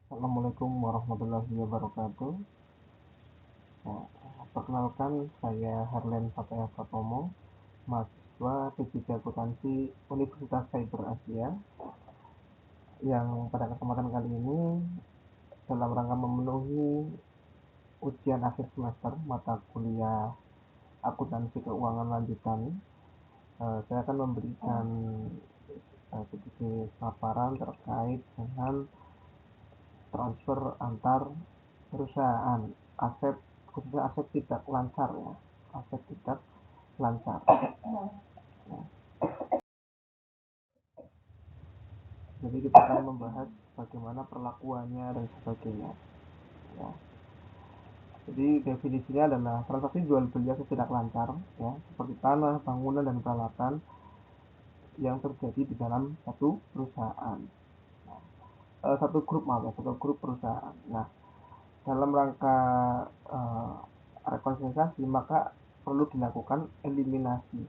Assalamualaikum warahmatullahi wabarakatuh. Nah, perkenalkan saya Harlen Fataya Pratomo, mahasiswa P3 Akuntansi Universitas Cyber Asia, yang pada kesempatan kali ini dalam rangka memenuhi ujian akhir semester mata kuliah akuntansi keuangan lanjutan, saya akan memberikan sedikit paparan terkait dengan transfer antar perusahaan, aset khususnya aset tidak lancar ya, aset tidak lancar. Jadi kita akan membahas bagaimana perlakuannya dan sebagainya. Ya. Jadi definisinya adalah transaksi jual beli aset tidak lancar, ya, seperti tanah, bangunan dan peralatan yang terjadi di dalam satu perusahaan, satu grup satu grup perusahaan. Nah, dalam rangka uh, rekonsiliasi maka perlu dilakukan eliminasi,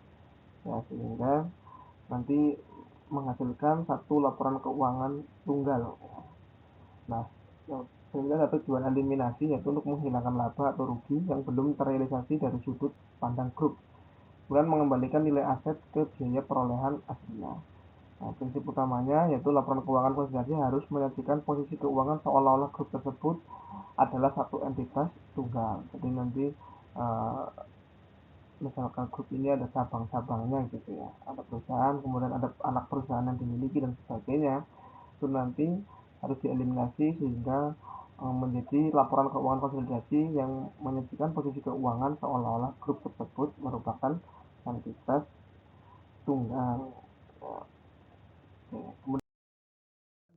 ya, sehingga nanti menghasilkan satu laporan keuangan tunggal. Nah, sehingga satu tujuan eliminasi yaitu untuk menghilangkan laba atau rugi yang belum terrealisasi dari sudut pandang grup, kemudian mengembalikan nilai aset ke biaya perolehan aslinya. Nah, prinsip utamanya yaitu laporan keuangan konsolidasi harus menyajikan posisi keuangan seolah-olah grup tersebut adalah satu entitas tunggal. Jadi nanti uh, misalkan grup ini ada cabang-cabangnya gitu ya, ada perusahaan, kemudian ada anak perusahaan yang dimiliki dan sebagainya, itu nanti harus dieliminasi sehingga menjadi laporan keuangan konsolidasi yang menyajikan posisi keuangan seolah-olah grup tersebut merupakan entitas tunggal. Ya, kemudian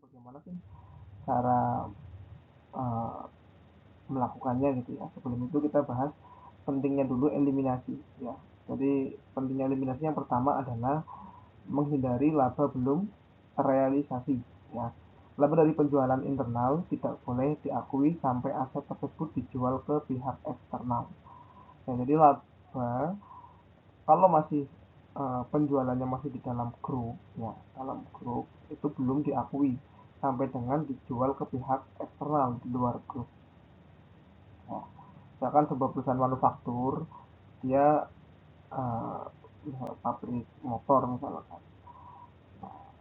bagaimana sih cara uh, melakukannya gitu ya. Sebelum itu kita bahas pentingnya dulu eliminasi ya. Jadi pentingnya eliminasi yang pertama adalah menghindari laba belum terrealisasi ya. Laba dari penjualan internal tidak boleh diakui sampai aset tersebut dijual ke pihak eksternal. Ya, jadi laba kalau masih penjualannya masih di dalam grup ya, dalam grup itu belum diakui sampai dengan dijual ke pihak eksternal di luar grup. Ya, misalkan sebuah perusahaan manufaktur dia uh, pabrik motor misalkan,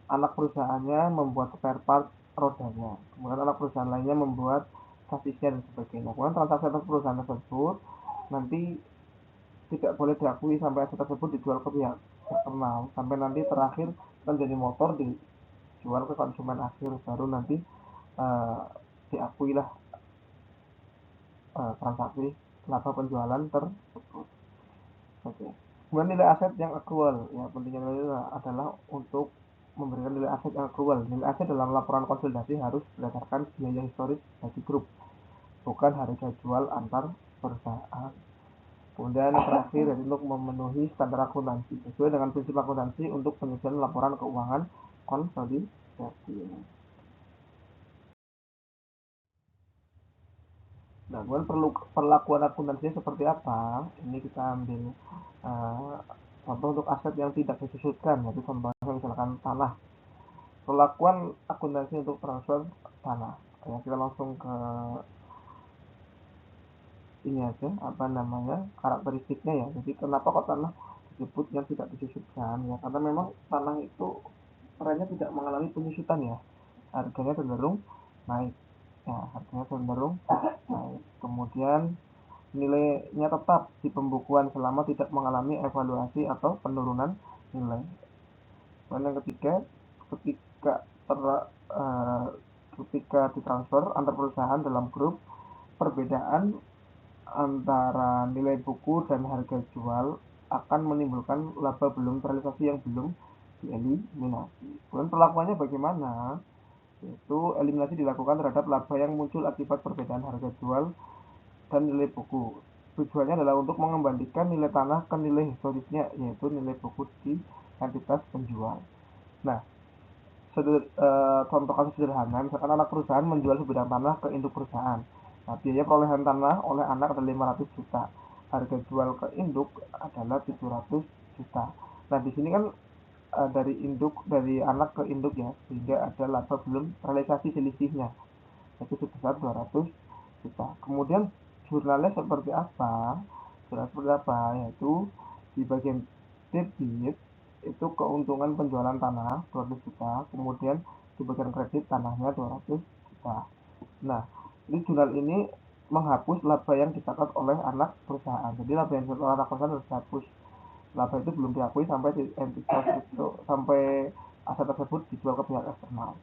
anak perusahaannya membuat spare part rodanya, kemudian anak perusahaan lainnya membuat sasisnya dan sebagainya. Kemudian transaksi atas perusahaan tersebut nanti tidak boleh diakui sampai aset tersebut dijual ke pihak eksternal, sampai nanti terakhir menjadi motor dijual ke konsumen akhir, baru nanti uh, diakuilah transaksi laba penjualan tersebut. Oke. Kemudian nilai aset yang accrual, ya pentingnya adalah untuk memberikan nilai aset yang accrual. Nilai aset dalam laporan konsolidasi harus berdasarkan biaya historis bagi grup, bukan harga jual antar perusahaan. Kemudian terakhir untuk memenuhi standar akuntansi sesuai dengan prinsip akuntansi untuk penyusunan laporan keuangan konsolidasi. Nah, kemudian perlakuan akuntansinya seperti apa? Ini kita ambil uh, contoh untuk aset yang tidak disusutkan, yaitu contohnya misalkan tanah. Perlakuan akuntansi untuk transfer tanah. Ya, kita langsung ke ini aja, apa namanya, karakteristiknya ya. Jadi kenapa kok tanah disebut yang tidak disusutkan? Ya, karena memang tanah itu trennya tidak mengalami penyusutan ya. Harganya cenderung naik. Ya, harganya cenderung naik. Kemudian nilainya tetap di pembukuan selama tidak mengalami evaluasi atau penurunan nilai. Dan yang ketiga, ketika ter, uh, ketika ditransfer antar perusahaan dalam grup, perbedaan antara nilai buku dan harga jual akan menimbulkan laba belum terrealisasi yang belum dieliminasi. Kemudian perlakuannya bagaimana? Yaitu eliminasi dilakukan terhadap laba yang muncul akibat perbedaan harga jual dan nilai buku. Tujuannya adalah untuk mengembalikan nilai tanah ke nilai historisnya, yaitu nilai buku di entitas penjual. Nah, contoh kasus sederhana, misalkan anak perusahaan menjual sebidang tanah ke induk perusahaan. Nah, biaya perolehan tanah oleh anak adalah 500 juta. Harga jual ke induk adalah 700 juta. Nah, di sini kan dari anak ke induk ya, sehingga ada laba belum realisasi selisihnya. yaitu sebesar 200 juta. Kemudian jurnalnya seperti apa? Yaitu di bagian debit itu keuntungan penjualan tanah 200 juta, kemudian di bagian kredit tanahnya 200 juta. Nah, ini jurnal ini menghapus laba yang dicatat oleh anak perusahaan. Jadi laba yang dicatat oleh anak perusahaan harus dihapus. Laba itu belum diakui sampai aset tersebut dijual ke pihak eksternal.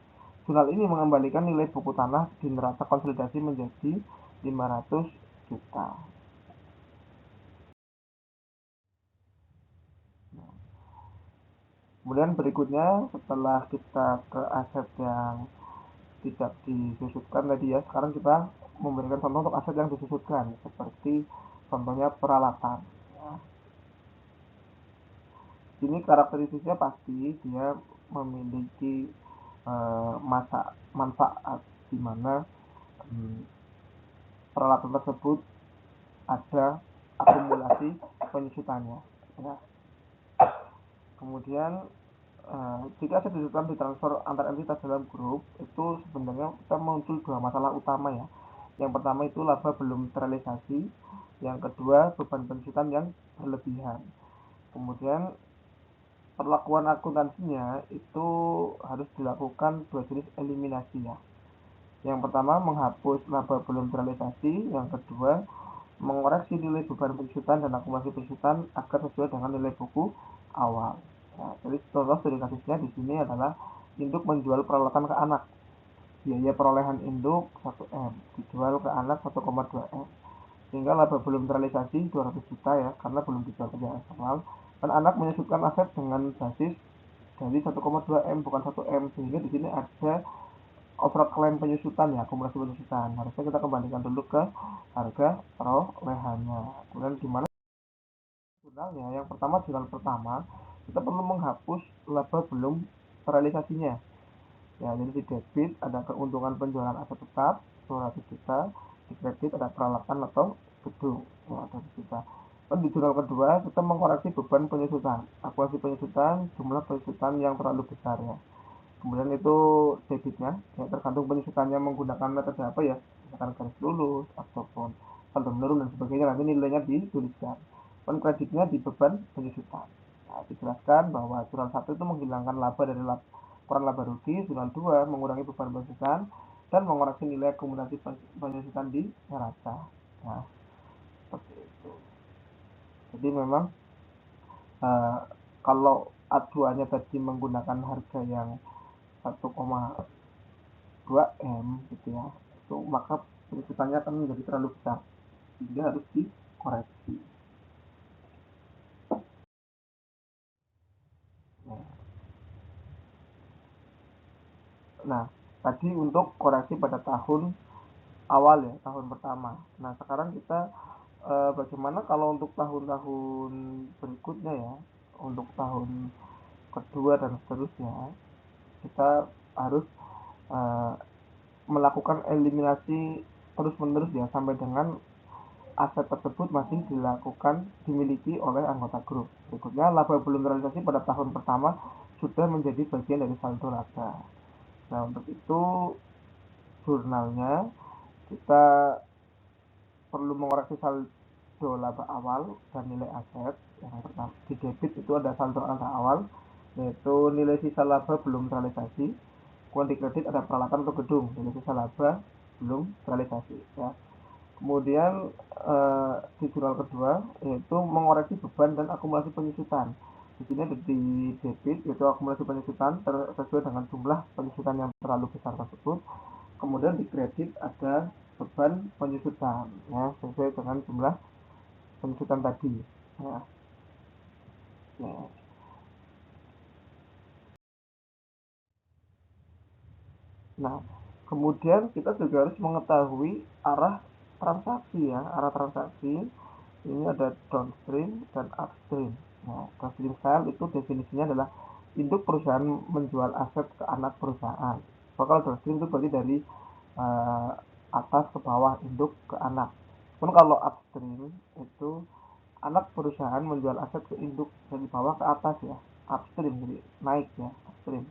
Jurnal ini mengembalikan nilai buku tanah di neraca konsolidasi menjadi 500 juta. Kemudian berikutnya setelah kita ke aset yang tidak disusutkan tadi ya, sekarang kita memberikan contoh untuk aset yang disusutkan, seperti contohnya peralatan. Ya. Ini karakteristiknya pasti dia memiliki manfaat di mana peralatan tersebut ada akumulasi penyusutannya. Ya. Kemudian jika aset disusutkan ditransfer antar entitas dalam grup, itu sebenarnya kita muncul dua masalah utama ya. Yang pertama itu laba belum terrealisasi, yang kedua beban penyusutan yang berlebihan. Kemudian perlakuan akuntansinya itu harus dilakukan dua jenis eliminasi ya. Yang pertama menghapus laba belum terrealisasi, yang kedua mengoreksi nilai beban penyusutan dan akumulasi penyusutan agar sesuai dengan nilai buku awal. Nah, jadi contoh studi kasusnya di sini adalah induk menjual peralatan ke anak. Biaya perolehan induk 1M, dijual ke anak 1,2 M. Sehingga laba belum terrealisasi 200 juta ya, karena belum dijual ke pihak eksternal. Dan anak menyusutkan aset dengan basis dari 1,2 M bukan 1 M, sehingga di sini ada overclaim penyusutan ya, akumulasi penyusutan. Harusnya kita kembalikan dulu ke harga perolehannya. Kemudian gimana jurnalnya? Yang pertama, jurnal pertama kita perlu menghapus laba belum terrealisasinya. Ya, jadi di debit ada keuntungan penjualan aset tetap 200 juta, di kredit ada peralatan atau gedung 200 juta. Dan di jurnal kedua kita mengkoreksi beban penyusutan, akumulasi penyusutan, jumlah penyusutan yang terlalu besar ya. Kemudian itu debitnya ya, tergantung penyusutannya menggunakan metode apa ya, misalkan garis lurus ataupun saldo menurun dan sebagainya, nanti nilainya dituliskan. Dan kreditnya di beban penyusutan. Nah, dijelaskan bahwa jurnal 1 itu menghilangkan laba dari laporan laba rugi, jurnal 2 mengurangi beban penyusutan dan mengoreksi nilai akumulasi penyusutan di neraca. Nah, seperti itu. Jadi memang uh, kalau acuannya tadi menggunakan harga yang 1,2 M gitu ya, itu maka penyusutannya akan menjadi terlalu besar sehingga harus dikoreksi. Nah, tadi untuk koreksi pada tahun awal ya, tahun pertama. Nah, sekarang kita bagaimana kalau untuk tahun-tahun berikutnya ya, untuk tahun kedua dan seterusnya, kita harus uh, melakukan eliminasi terus-menerus ya, sampai dengan aset tersebut masih dimiliki oleh anggota grup. Berikutnya, laba belum terrealisasi pada tahun pertama sudah menjadi bagian dari saldo laba. Nah, untuk itu jurnalnya kita perlu mengoreksi saldo laba awal dan nilai aset. Yang pertama di debit itu ada saldo laba awal, yaitu nilai sisa laba belum terrealisasi. Kemudian di kredit ada peralatan untuk gedung, nilai sisa laba belum terrealisasi ya. Kemudian di jurnal kedua yaitu mengoreksi beban dan akumulasi penyusutan. Di sini ada di debit yaitu akumulasi penyusutan sesuai dengan jumlah penyusutan yang terlalu besar tersebut. Kemudian di kredit ada beban penyusutan ya, sesuai dengan jumlah penyusutan tadi ya. Ya. Nah, kemudian kita juga harus mengetahui arah transaksi ya, arah transaksi ini ada downstream dan upstream. Nah, downstream sale itu definisinya adalah induk perusahaan menjual aset ke anak perusahaan. So, kalau downstream itu berarti dari atas ke bawah, induk ke anak. Pun kalau upstream itu anak perusahaan menjual aset ke induk dari bawah ke atas ya, upstream, jadi naik ya, upstream.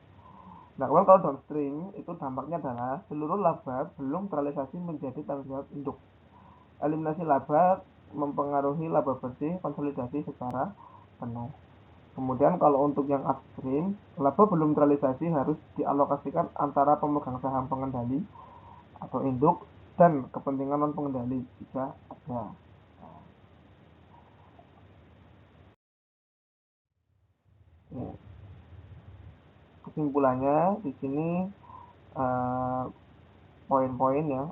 Nah, kemudian kalau downstream itu dampaknya adalah seluruh laba belum terrealisasi menjadi tanggung jawab induk. Eliminasi laba mempengaruhi laba bersih konsolidasi secara penuh. Kemudian kalau untuk yang upstream, laba belum terrealisasi harus dialokasikan antara pemegang saham pengendali atau induk dan kepentingan non pengendali jika ada. Ya, kesimpulannya di sini poin-poin ya.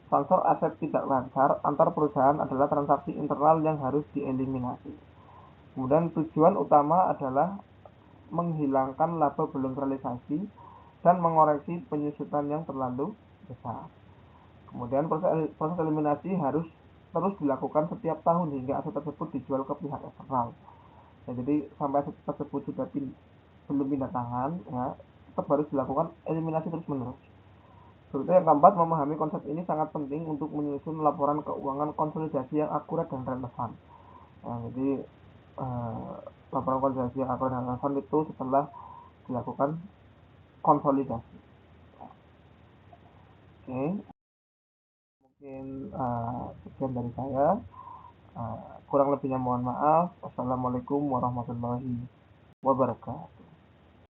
Transfer aset tidak lancar antar perusahaan adalah transaksi internal yang harus dieliminasi. Kemudian tujuan utama adalah menghilangkan laba belum terrealisasi dan mengoreksi penyusutan yang terlalu besar. Kemudian proses eliminasi harus terus dilakukan setiap tahun hingga aset tersebut dijual ke pihak eksternal. Ya, jadi sampai aset tersebut sudah belum pindah tangan, ya, tetap harus dilakukan eliminasi terus menerus. Berikutnya yang keempat, memahami konsep ini sangat penting untuk menyusun laporan keuangan konsolidasi yang akurat dan relevan. Nah, jadi eh, laporan konsolidasi yang akurat dan relevan itu setelah dilakukan konsolidasi. Oke, mungkin sekian dari saya. Kurang lebihnya mohon maaf. Wassalamualaikum warahmatullahi wabarakatuh.